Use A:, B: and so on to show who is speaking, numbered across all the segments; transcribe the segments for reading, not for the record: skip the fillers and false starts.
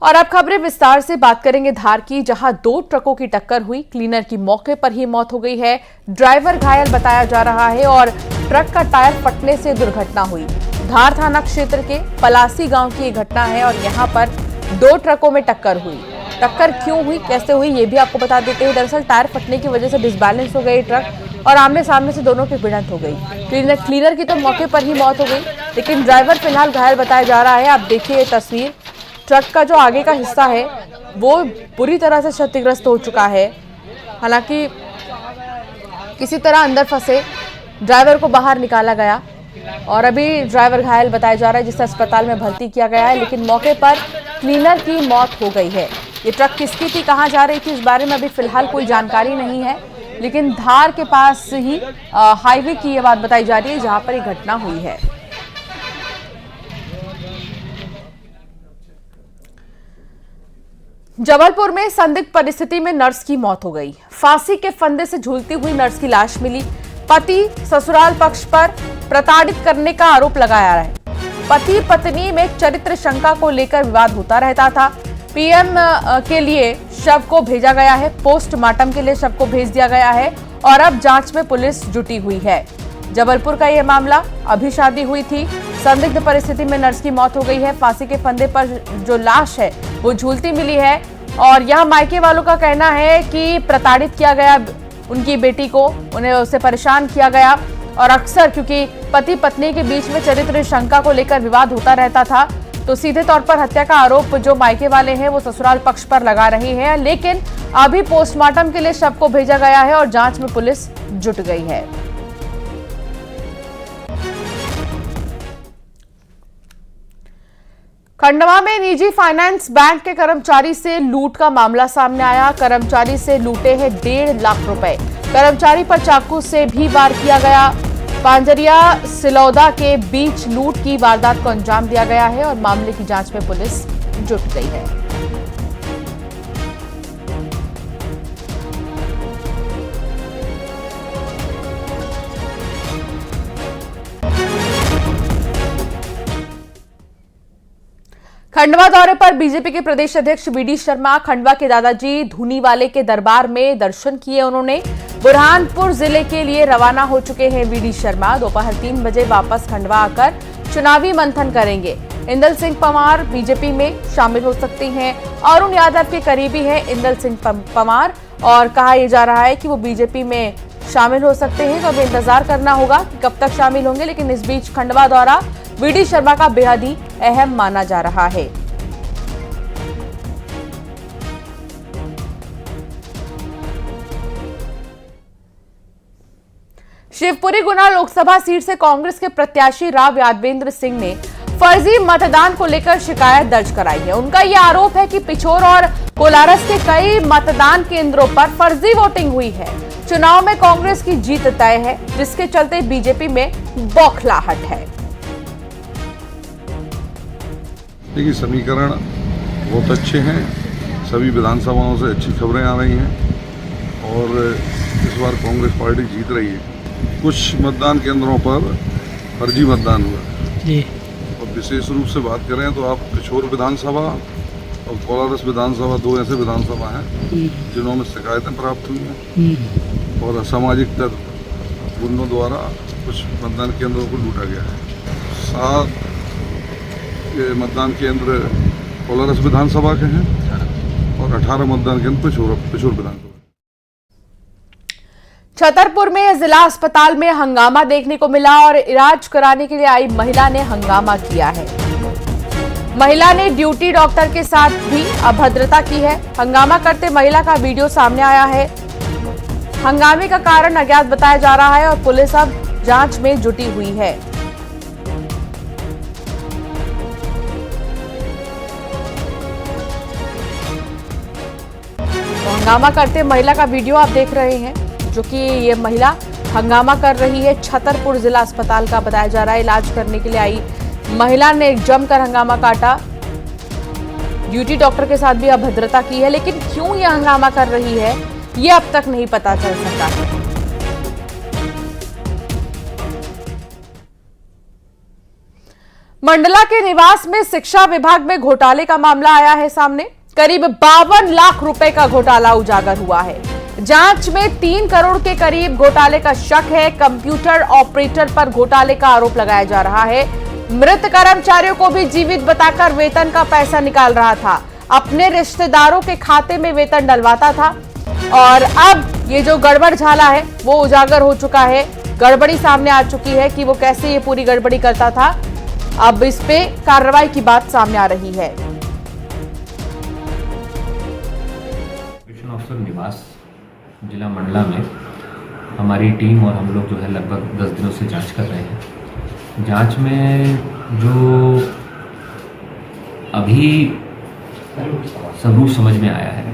A: और अब खबरें विस्तार से बात करेंगे धार की, जहां दो ट्रकों की टक्कर हुई। क्लीनर की मौके पर ही मौत हो गई है, ड्राइवर घायल बताया जा रहा है और ट्रक का टायर फटने से दुर्घटना हुई। धार थाना क्षेत्र के पलासी गांव की ये घटना है और यहां पर दो ट्रकों में टक्कर हुई। टक्कर क्यों हुई, कैसे हुई, ये भी आपको बता देते हैं। दरअसल टायर फटने की वजह से डिसबैलेंस हो गई ट्रक और आमने सामने से दोनों की भिड़ंत हो गई। क्लीनर की तो मौके पर ही मौत हो गई, लेकिन ड्राइवर फिलहाल घायल बताया जा रहा है। आप देखिए ये तस्वीर, ट्रक का जो आगे का हिस्सा है वो बुरी तरह से क्षतिग्रस्त हो चुका है। हालांकि किसी तरह अंदर फंसे ड्राइवर को बाहर निकाला गया और अभी ड्राइवर घायल बताया जा रहा है, जिसे अस्पताल में भर्ती किया गया है, लेकिन मौके पर क्लीनर की मौत हो गई है। ये ट्रक किसकी थी, कहां जा रही थी, इस बारे में अभी फिलहाल कोई जानकारी नहीं है, लेकिन धार के पास ही हाईवे की ये बात बताई जा रही है जहां पर ये घटना हुई है। जबलपुर में संदिग्ध परिस्थिति में नर्स की मौत हो गई। फांसी के फंदे से झूलती हुई नर्स की लाश मिली। पति ससुराल पक्ष पर प्रताड़ित करने का आरोप लगाया है। पति पत्नी में चरित्र शंका को लेकर विवाद होता रहता था। पीएम के लिए शव को भेजा गया है, पोस्टमार्टम के लिए शव को भेज दिया गया है और अब जांच में पुलिस जुटी हुई है। जबलपुर का यह मामला, अभी शादी हुई थी, संदिग्ध परिस्थिति में नर्स की मौत हो गई है। फांसी के फंदे पर जो लाश है वो झूलती मिली है और यहाँ मायके वालों का कहना है कि प्रताड़ित किया गया उनकी बेटी को, उन्हें उससे परेशान किया गया और अक्सर क्योंकि पति पत्नी के बीच में चरित्र शंका को लेकर विवाद होता रहता था, तो सीधे तौर पर हत्या का आरोप जो मायके वाले हैं वो ससुराल पक्ष पर लगा रहे हैं। लेकिन अभी पोस्टमार्टम के लिए शव को भेजा गया है और जांच में पुलिस जुट गई है। खंडवा में निजी फाइनेंस बैंक के कर्मचारी से लूट का मामला सामने आया। कर्मचारी से लूटे हैं 1.5 लाख रुपए। कर्मचारी पर चाकू से भी वार किया गया। पांजरिया सिलौदा के बीच लूट की वारदात को अंजाम दिया गया है और मामले की जांच में पुलिस जुट गई है। खंडवा दौरे पर बीजेपी के प्रदेश अध्यक्ष बीडी शर्मा खंडवा के दादाजी धूनीवाले के दरबार में दर्शन किए। उन्होंने बुरहानपुर जिले के लिए रवाना हो चुके हैं बीडी शर्मा। दोपहर 3 बजे वापस खंडवा आकर चुनावी मंथन करेंगे। इंदल सिंह पंवार बीजेपी में शामिल हो सकती हैं। अरुण यादव के करीबी हैं इंदल सिंह पंवार और कहा यह जा रहा है कि वो बीजेपी में शामिल हो सकते हैं, तो अब इंतजार करना होगा कि कब तक शामिल होंगे। लेकिन इस बीच खंडवा दौरा बीडी शर्मा का बेहद ही अहम माना जा रहा है। शिवपुरी गुना लोकसभा सीट से कांग्रेस के प्रत्याशी राव यादवेंद्र सिंह ने फर्जी मतदान को लेकर शिकायत दर्ज कराई है। उनका यह आरोप है कि पिछोर और कोलारस के कई मतदान केंद्रों पर फर्जी वोटिंग हुई है। चुनाव में कांग्रेस की जीत तय है, जिसके चलते बीजेपी में बौखलाहट है।
B: देखिए, समीकरण बहुत अच्छे हैं, सभी विधानसभाओं से अच्छी खबरें आ रही हैं और इस बार कांग्रेस पार्टी जीत रही है। कुछ मतदान केंद्रों पर फर्जी मतदान हुआ जी। और विशेष रूप से बात करें तो आप पिछोर विधानसभा और कोलारस विधानसभा, दो ऐसे विधानसभा हैं जिन्होंने शिकायतें प्राप्त हुई हैं और असामाजिक तत्व गुंडों द्वारा कुछ मतदान केंद्रों को लूटा गया है। 7 मतदान केंद्र कोलारस विधानसभा के हैं और 18 मतदान केंद्र पिछोर विधानसभा।
A: छतरपुर में जिला अस्पताल में हंगामा देखने को मिला और इलाज कराने के लिए आई महिला ने हंगामा किया है। महिला ने ड्यूटी डॉक्टर के साथ भी अभद्रता की है। हंगामा करते महिला का वीडियो सामने आया है। हंगामे का कारण अज्ञात बताया जा रहा है और पुलिस अब जांच में जुटी हुई है। तो हंगामा करते महिला का वीडियो आप देख रहे हैं, जो कि ये महिला हंगामा कर रही है। छतरपुर जिला अस्पताल का बताया जा रहा है। इलाज करने के लिए आई महिला ने जमकर हंगामा काटा। ड्यूटी डॉक्टर के साथ भी अभद्रता की है, लेकिन क्यों ये हंगामा कर रही है ये अब तक नहीं पता चल सका। मंडला के निवास में शिक्षा विभाग में घोटाले का मामला आया है सामने। करीब 52 लाख रुपए का घोटाला उजागर हुआ है। जांच में 3 करोड़ के करीब घोटाले का शक है। कंप्यूटर ऑपरेटर पर घोटाले का आरोप लगाया जा रहा है। मृत कर्मचारियों को भी जीवित बताकर वेतन का पैसा निकाल रहा था। अपने रिश्तेदारों के खाते में वेतन डलवाता था और अब ये जो गड़बड़ झाला है वो उजागर हो चुका है। गड़बड़ी सामने आ चुकी है कि वो कैसे ये पूरी गड़बड़ी करता था। अब इस पे कार्रवाई की बात सामने आ रही है।
C: ऑफिसर निवास जिला मंडला में हमारी टीम और हम लोग जो है लगभग 10 दिनों से जांच कर रहे हैं। जांच में जो अभी सबूत समझ में आया है,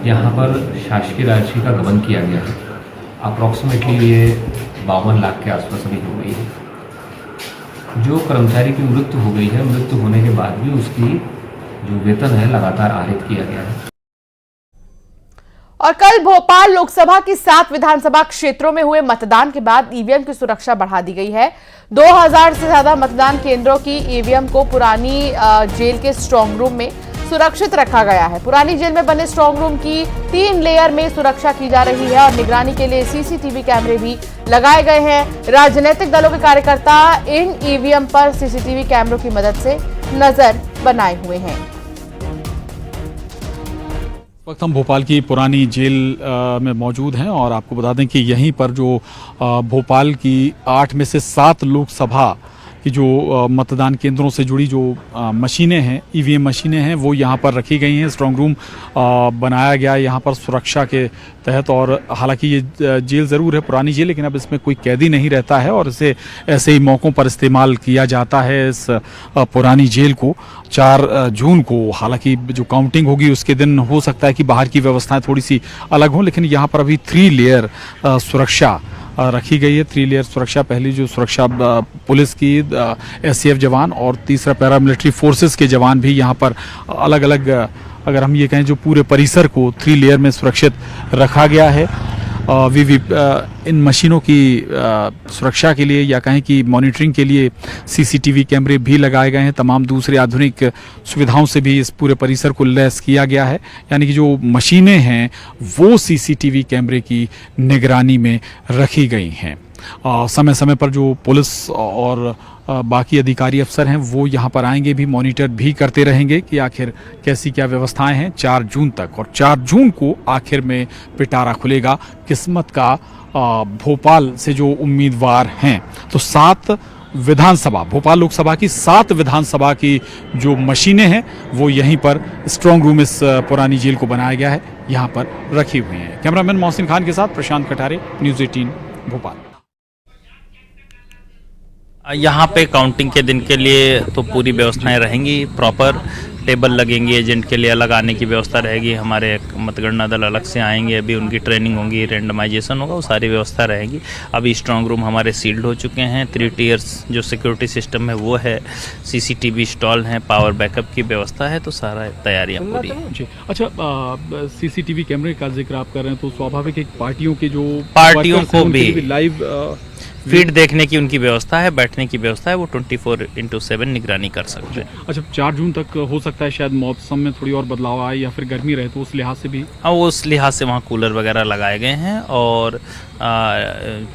C: यहाँ पर शासकीय राशि का गबन किया गया है। अप्रॉक्सीमेटली ये 52 लाख के आसपास अभी हो गई है। जो कर्मचारी की मृत्यु हो गई है, मृत्यु होने के बाद भी उसकी जो वेतन है लगातार आहरित किया गया है।
A: और कल भोपाल लोकसभा की 7 विधानसभा क्षेत्रों में हुए मतदान के बाद ईवीएम की सुरक्षा बढ़ा दी गई है। 2000 से ज्यादा मतदान केंद्रों की ईवीएम को पुरानी जेल के स्ट्रांग रूम में सुरक्षित रखा गया है। पुरानी जेल में बने स्ट्रांग रूम की 3 लेयर में सुरक्षा की जा रही है और निगरानी के लिए सीसीटीवी कैमरे भी लगाए गए हैं। राजनीतिक दलों के कार्यकर्ता इन ईवीएम पर सीसीटीवी कैमरों की मदद से नजर बनाए हुए हैं।
D: इस वक्त हम भोपाल की पुरानी जेल में मौजूद हैं और आपको बता दें कि यहीं पर जो भोपाल की 8 में से 7 लोकसभा की जो मतदान केंद्रों से जुड़ी जो मशीनें हैं, ईवीएम मशीनें हैं, वो यहाँ पर रखी गई हैं। स्ट्रांग रूम बनाया गया है यहाँ पर सुरक्षा के तहत। और हालांकि ये जेल ज़रूर है, पुरानी जेल, लेकिन अब इसमें कोई कैदी नहीं रहता है और इसे ऐसे ही मौक़ों पर इस्तेमाल किया जाता है। इस पुरानी जेल को 4 जून को, हालांकि जो काउंटिंग होगी उसके दिन हो सकता है कि बाहर की व्यवस्थाएँ थोड़ी सी अलग हों, लेकिन यहाँ पर अभी 3 लेयर सुरक्षा रखी गई है। 3 लेयर सुरक्षा। पहली जो सुरक्षा पुलिस की, एसटीएफ जवान और तीसरा पैरामिलिट्री फोर्सेस के जवान भी यहाँ पर अलग अलग, अगर हम ये कहें, जो पूरे परिसर को 3 लेयर में सुरक्षित रखा गया है। इन मशीनों की सुरक्षा के लिए या कहें कि मॉनिटरिंग के लिए सीसीटीवी कैमरे भी लगाए गए हैं। तमाम दूसरे आधुनिक सुविधाओं से भी इस पूरे परिसर को लैस किया गया है। यानी कि जो मशीनें हैं वो सीसीटीवी कैमरे की निगरानी में रखी गई हैं। समय समय पर जो पुलिस और बाकी अधिकारी अफसर हैं वो यहाँ पर आएंगे भी, मॉनिटर भी करते रहेंगे कि आखिर कैसी क्या व्यवस्थाएं हैं 4 जून तक। और 4 जून को आखिर में पिटारा खुलेगा किस्मत का भोपाल से जो उम्मीदवार हैं। तो 7 विधानसभा, भोपाल लोकसभा की 7 विधानसभा की जो मशीनें हैं वो यहीं पर स्ट्रांग रूम इस पुरानी जेल को बनाया गया है, यहाँ पर रखी हुई हैं। कैमरामैन मोहसिन खान के साथ प्रशांत कटारे, न्यूज़ 18 भोपाल।
E: यहाँ पे काउंटिंग के दिन के लिए तो पूरी व्यवस्थाएं रहेंगी। प्रॉपर टेबल लगेंगी, एजेंट के लिए अलग आने की व्यवस्था रहेगी। हमारे मतगणना दल अलग से आएंगे, अभी उनकी ट्रेनिंग होगी, रेंडमाइजेशन होगा, वो सारी व्यवस्था रहेगी। अभी स्ट्रांग रूम हमारे सील्ड हो चुके हैं। 3 टियर्स जो सिक्योरिटी सिस्टम है वो है, सीसीटीवी स्टॉल हैं, पावर बैकअप की व्यवस्था है, तो सारा तैयारियाँ पूरी हैं जी।
D: अच्छा, सीसीटीवी कैमरे का जिक्र आप कर रहे हैं तो स्वाभाविक है पार्टियों को भी
E: लाइव फीड देखने की उनकी व्यवस्था है, बैठने की व्यवस्था है, वो 24/7 निगरानी कर सकते हैं।
D: अच्छा, 4 जून तक हो सकता है शायद मौसम में थोड़ी और बदलाव आए या फिर गर्मी रहे, तो उस लिहाज से भी?
E: हाँ, उस लिहाज से वहाँ कूलर वगैरह लगाए गए हैं और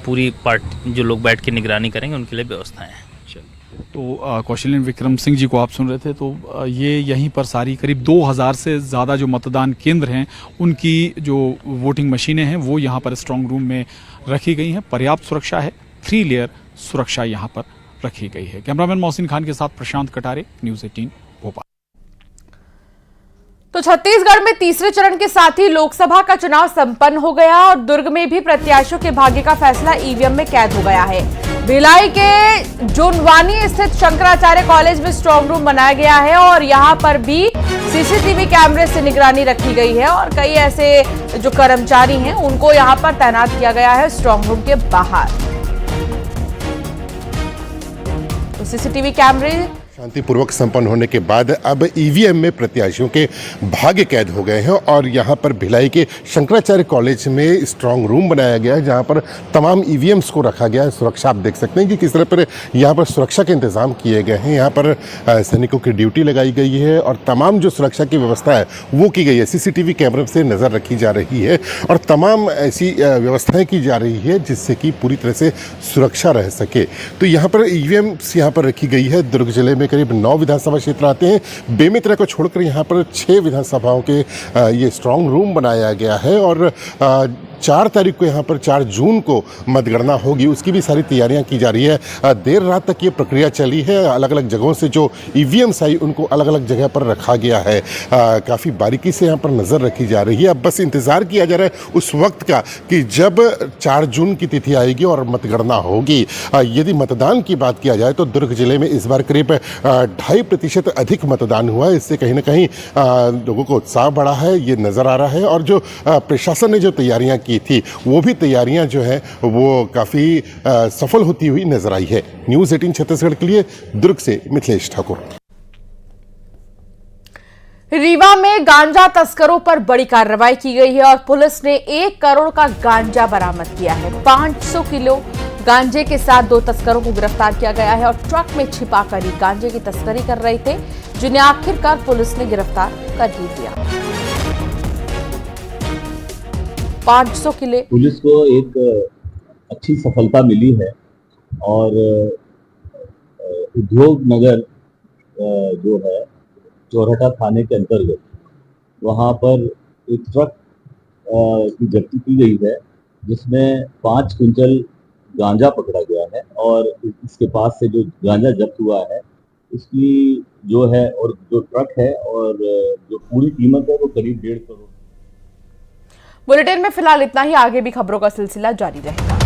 E: पूरी पार्टी जो लोग बैठ के निगरानी करेंगे उनके लिए व्यवस्थाएं हैं।
D: तो कौशलेंद्र विक्रम सिंह जी को आप सुन रहे थे। तो ये यहीं पर सारी करीब 2000 से ज़्यादा जो मतदान केंद्र हैं उनकी जो वोटिंग मशीनें हैं वो यहाँ पर स्ट्रांग रूम में रखी गई हैं। पर्याप्त सुरक्षा है, 3 लेयर सुरक्षा यहाँ पर रखी गई है। कैमरामैन मोहसिन खान के साथ प्रशांत कटारे, न्यूज़ 18 भोपाल।
A: तो छत्तीसगढ़ में तीसरे चरण के साथ ही लोकसभा का चुनाव संपन्न हो गया और दुर्ग में भी प्रत्याशियों के भाग्य का फैसला ईवीएम में कैद हो गया है। भिलाई के जुनवानी स्थित शंकराचार्य कॉलेज में स्ट्रांग रूम बनाया गया है और यहां पर भी सीसीटीवी कैमरे से निगरानी रखी गई है और कई ऐसे जो कर्मचारी हैं उनको यहां पर तैनात किया गया है स्ट्रांग रूम के बाहर। तो सीसीटीवी कैमरे
F: शांतिपूर्वक संपन्न होने के बाद अब ईवीएम में प्रत्याशियों के भाग्य कैद हो गए हैं और यहां पर भिलाई के शंकराचार्य कॉलेज में स्ट्रांग रूम बनाया गया है जहां पर तमाम ईवीएम्स को रखा गया है। सुरक्षा आप देख सकते हैं कि किस तरह पर यहां पर सुरक्षा के इंतजाम किए गए हैं। यहां पर सैनिकों की ड्यूटी लगाई गई है और तमाम जो सुरक्षा की व्यवस्था है वो की गई है। सीसीटीवी कैमरे से नज़र रखी जा रही है और तमाम ऐसी व्यवस्थाएं की जा रही है जिससे कि पूरी तरह से सुरक्षा रह सके। तो यहाँ पर ईवीएम्स यहाँ पर रखी गई है। दुर्ग जिले में करीब 9 विधानसभा क्षेत्र आते हैं। बेमेतरा को छोड़कर यहाँ पर 6 विधानसभाओं के ये स्ट्रांग रूम बनाया गया है और 4 तारीख को यहाँ पर 4 जून को मतगणना होगी, उसकी भी सारी तैयारियां की जा रही है। देर रात तक ये प्रक्रिया चली है। अलग अलग जगहों से जो ईवीएम्स आई उनको अलग अलग जगह पर रखा गया है। काफ़ी बारीकी से यहाँ पर नज़र रखी जा रही है। अब बस इंतज़ार किया जा रहा है उस वक्त का कि जब 4 जून की तिथि आएगी और मतगणना होगी। यदि मतदान की बात किया जाए तो दुर्ग जिले में इस बार करीब 2.5% अधिक मतदान हुआ है। इससे कहीं ना कहीं लोगों को उत्साह बढ़ा है, ये नज़र आ रहा है। और जो प्रशासन ने जो तैयारियां की थी वो भी तैयारियां जो है वो काफ़ी सफल होती हुई नजर आई है। न्यूज़ 18 छत्तीसगढ़ के लिए दुर्ग से मिथिलेश ठाकुर।
A: रीवा में गांजा तस्करों पर बड़ी कार्रवाई की गई है और पुलिस ने 1 करोड़ का गांजा बरामद किया है। 500 किलो गांजे के साथ 2 तस्करों को गिरफ्तार किया गया है और ट्रक में छिपाकर ही गांजे की तस्करी कर रहे थे, जिन्हें आखिरकार पुलिस ने गिरफ्तार कर ही लिया। 500 किलो।
G: पुलिस को एक अच्छी सफलता मिली है और उद्योग नगर जो है चौराहा थाने के अंतर्गत वहाँ पर एक ट्रक की जब्ती की गई है जिसमें 5 क्विंटल गांजा पकड़ा गया है और इसके पास से जो गांजा जब्त हुआ है उसकी जो है और जो ट्रक है और जो पूरी कीमत है वो करीब 1.5 करोड़।
A: बुलेटिन में फिलहाल इतना ही। आगे भी खबरों का सिलसिला जारी रहेगा।